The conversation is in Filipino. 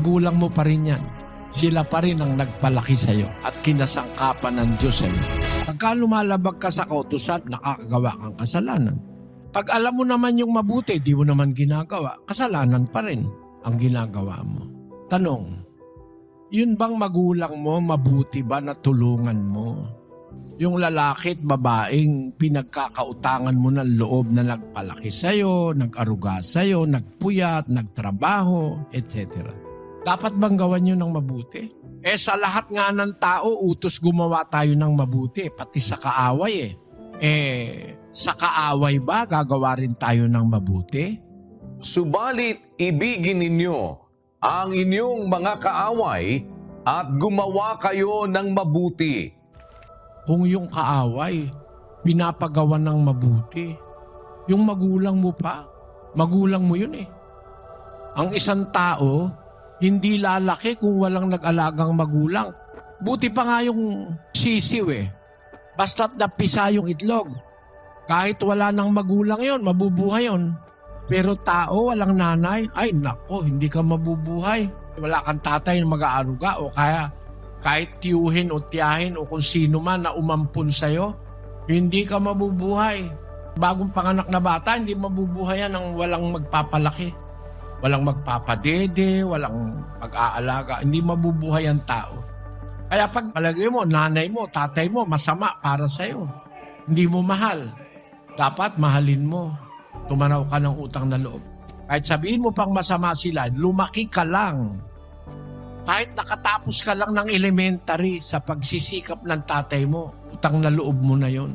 magulang mo pa rin yan. Sila pa rin ang nagpalaki sa'yo at kinasangkapan ng Diyos sa'yo. Pagka lumalabag ka sa kautusan, nakakagawa kang kasalanan. Pag alam mo naman yung mabuti, di mo naman ginagawa, kasalanan pa rin ang ginagawa mo. Tanong, yun bang magulang mo, mabuti ba na tulungan mo? Yung lalaki at babaeng pinagkakautangan mo ng loob na nagpalaki sa'yo, nag-aruga sa'yo, nagpuyat, nagtrabaho, etc. Dapat bang gawan nyo ng mabuti? Sa lahat nga ng tao, utos gumawa tayo ng mabuti, pati sa kaaway sa kaaway ba gagawa rin tayo ng mabuti? Subalit ibigin ninyo ang inyong mga kaaway at gumawa kayo ng mabuti. Kung yung kaaway, pinapagawa ng mabuti, yung magulang mo pa, magulang mo yun eh. Ang isang tao, hindi lalaki kung walang nag-alagang magulang. Buti pa nga yung sisiw eh. Basta't napisa yung itlog. Kahit wala nang magulang yon, mabubuhay yon. Pero tao, walang nanay, ay nako, hindi ka mabubuhay. Wala kang tatay na mag-aaruga o kaya kahit tiyuhin o tiyahin o kung sino man na umampun sa'yo, hindi ka mabubuhay. Bagong panganak na bata, hindi mabubuhay yan ng walang magpapalaki. Walang magpapadede, walang mag-aalaga, hindi mabubuhay ang tao. Kaya pag palagay mo, nanay mo, tatay mo, masama para sa'yo. Hindi mo mahal. Dapat mahalin mo. Tumanaw ka ng utang na loob. Kahit sabihin mo pang masama sila, lumaki ka lang. Kahit nakatapos ka lang ng elementary sa pagsisikap ng tatay mo, utang na loob mo na yon.